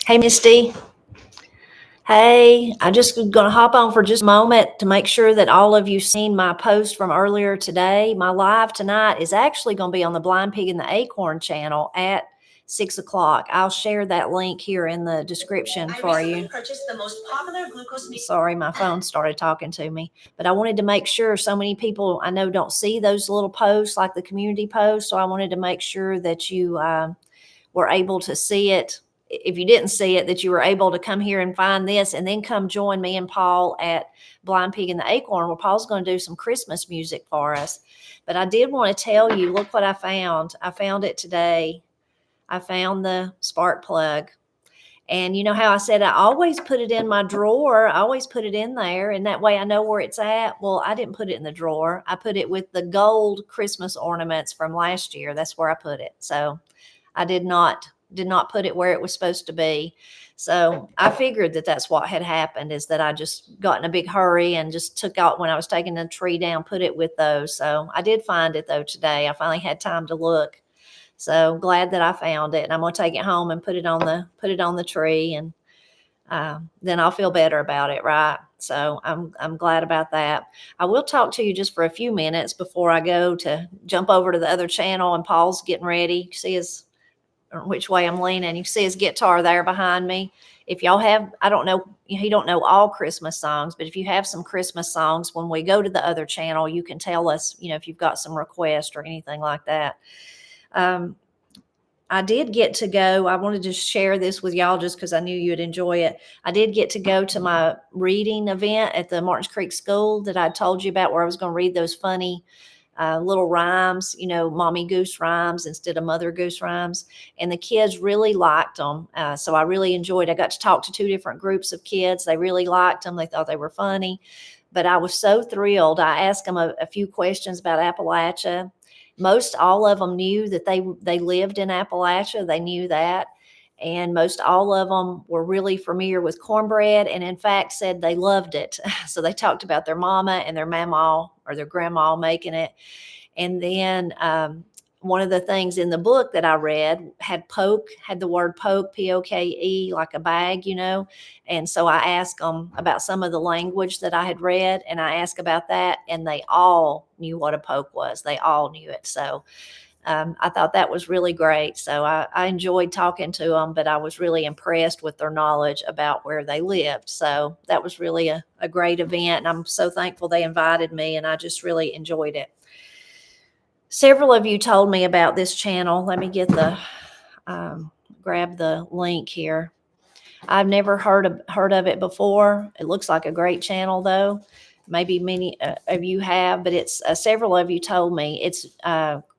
Hey, Misty. Hey, I just going to hop on for just a moment to make sure that all of you seen my post from earlier today. My live tonight is actually going to be on the Blind Pig and the Acorn channel at 6 o'clock. I'll share that link here in the description for you. Purchased the most popular glucose. Sorry, my phone started talking to me, but I wanted to make sure so many people I know don't see those little posts like the community posts. So I wanted to make sure that you were able to see it. If you didn't see it, that you were able to come here and find this and then come join me and Paul at Blind Pig and the Acorn, where Paul's going to do some Christmas music for us. But I did want to tell you, look what I found. I found it today. I found the spark plug. And you know how I said I always put it in my drawer. I always put it in there, and that way I know where it's at. Well, I didn't put it in the drawer. I put it with the gold Christmas ornaments from last year. That's where I put it. So I did not put it where it was supposed to be. So I figured that that's what had happened, is that I just got in a big hurry and just took out when I was taking the tree down, put it with those. So I did find it though today. I finally had time to look. So glad that I found it, and I'm going to take it home and put it on the tree, and then I'll feel better about it, right? So I'm glad about that. I will talk to you just for a few minutes before I go to jump over to the other channel, and Paul's getting ready. You see which way I'm leaning. You see his guitar there behind me. If y'all have, I don't know, he don't know all Christmas songs, but if you have some Christmas songs, when we go to the other channel, you can tell us, if you've got some requests or anything like that. I did get to go. I wanted to share this with y'all just because I knew you'd enjoy it. I did get to go to my reading event at the Martins Creek School that I told you about, where I was going to read those funny little rhymes, Mommy Goose rhymes instead of Mother Goose rhymes. And the kids really liked them. So I really enjoyed it. I got to talk to two different groups of kids. They really liked them. They thought they were funny. But I was so thrilled. I asked them a few questions about Appalachia. Most all of them knew that they lived in Appalachia. They knew that. And most all of them were really familiar with cornbread, and in fact said they loved it. So they talked about their mama and their mama or their grandma making it. And then one of the things in the book that I read had the word poke, P-O-K-E, like a bag, And so I asked them about some of the language that I had read, and I asked about that, and they all knew what a poke was. They all knew it. So I thought that was really great. So I enjoyed talking to them, but I was really impressed with their knowledge about where they lived. So that was really a great event. And I'm so thankful they invited me, and I just really enjoyed it. Several of you told me about this channel. Let me get grab the link here. I've never heard of it before. It looks like a great channel though. Maybe many of you have, but it's several of you told me it's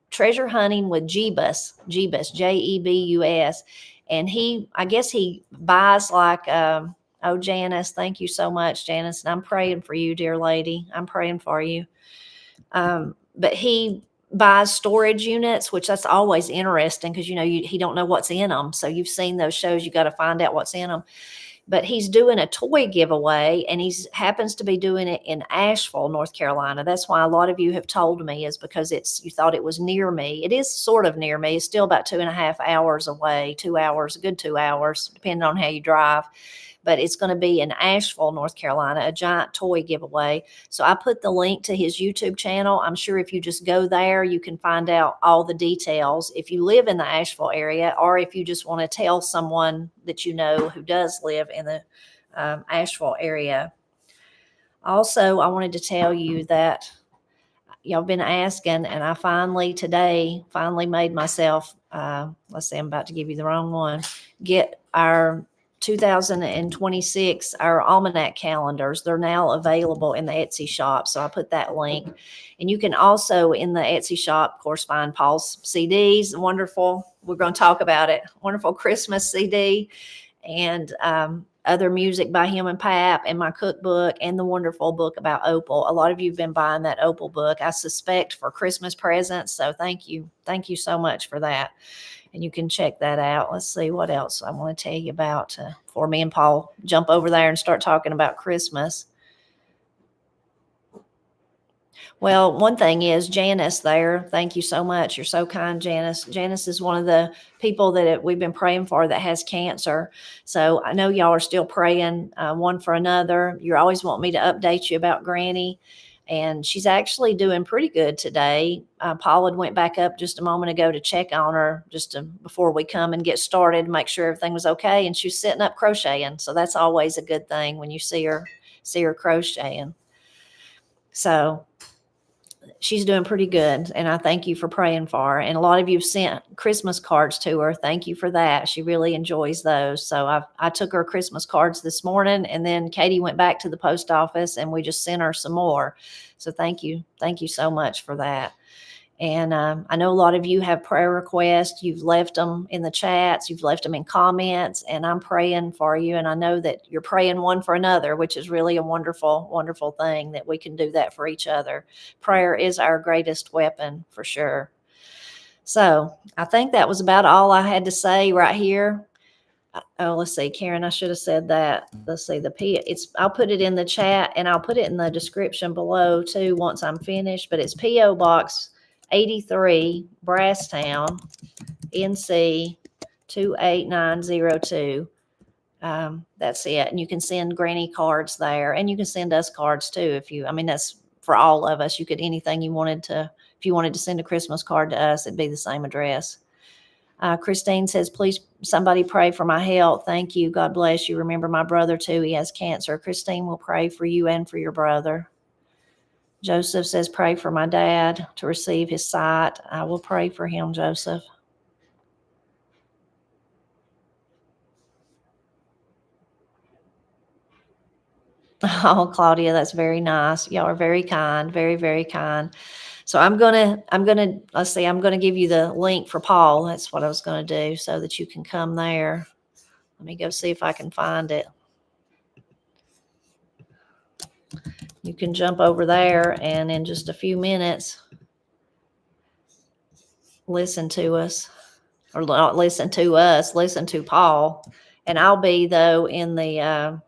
treasure hunting with Jebus, Jebus, and I guess he buys like, oh, Janice, thank you so much, Janice, and I'm praying for you, dear lady. I'm praying for you. But he buys storage units, which that's always interesting because he don't know what's in them. So you've seen those shows, you got to find out what's in them. But he's doing a toy giveaway, and he happens to be doing it in Asheville, North Carolina. That's why a lot of you have told me, is because you thought it was near me. It is sort of near me. It's still about 2.5 hours away, 2 hours, a good 2 hours, depending on how you drive. But it's going to be in Asheville, North Carolina, a giant toy giveaway. So I put the link to his YouTube channel. I'm sure if you just go there, you can find out all the details. If you live in the Asheville area, or if you just want to tell someone that you know who does live in the Asheville area. Also, I wanted to tell you that y'all been asking, and I finally made myself, let's see, I'm about to give you the wrong one, get our 2026, our almanac calendars. They're now available in the Etsy shop. So I put that link. And you can also in the Etsy shop, of course, find Paul's CDs. Wonderful. We're going to talk about it. Wonderful Christmas CD, and other music by him and Pap, and my cookbook, and the wonderful book about Opal. A lot of you have been buying that Opal book, I suspect, for Christmas presents. So thank you. Thank you so much for that. And you can check that out. Let's see what else I want to tell you about before me and Paul jump over there and start talking about Christmas. Well, one thing is Janice there. Thank you so much. You're so kind, Janice. Janice is one of the people that we've been praying for that has cancer. So I know y'all are still praying one for another. You always want me to update you about Granny. And she's actually doing pretty good today. Paul had went back up just a moment ago to check on her before we come and get started, make sure everything was okay. And she's sitting up crocheting. So that's always a good thing when you see her crocheting. So she's doing pretty good, and I thank you for praying for her. And a lot of you have sent Christmas cards to her. Thank you for that. She really enjoys those. So I took her Christmas cards this morning, and then Katie went back to the post office, and we just sent her some more. So thank you so much for that. And I know a lot of you have prayer requests. You've left them in the chats. You've left them in comments, and I'm praying for you. And I know that you're praying one for another, which is really a wonderful, wonderful thing that we can do that for each other. Prayer is our greatest weapon for sure. So I think that was about all I had to say right here. Oh, let's see, Karen, I should have said that. Let's see, I'll put it in the chat, and I'll put it in the description below too once I'm finished, but it's P.O. Box 83, Brasstown, NC 28902. That's it. And you can send Granny cards there, and you can send us cards too. That's for all of us. If you wanted to send a Christmas card to us, it'd be the same address. Christine says, please, somebody pray for my health. Thank you. God bless you. Remember my brother too. He has cancer. Christine will pray for you and for your brother. Joseph says, pray for my dad to receive his sight. I will pray for him, Joseph. Oh, Claudia, that's very nice. Y'all are very kind, very, very kind. So I'm gonna give you the link for Paul. That's what I was gonna do so that you can come there. Let me go see if I can find it. You can jump over there, and in just a few minutes, listen to us, or not listen to us, listen to Paul. And I'll be, though, in the,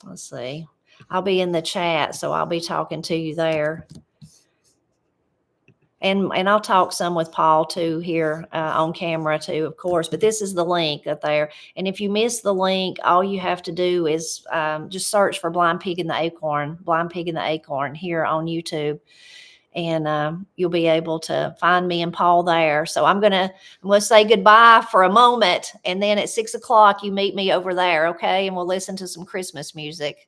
let's see, I'll be in the chat, so I'll be talking to you there. And I'll talk some with Paul too here on camera too, of course. But this is the link up there. And if you miss the link, all you have to do is just search for Blind Pig in the Acorn here on YouTube. And you'll be able to find me and Paul there. So I'm gonna say goodbye for a moment, and then at 6 o'clock you meet me over there, okay? And we'll listen to some Christmas music.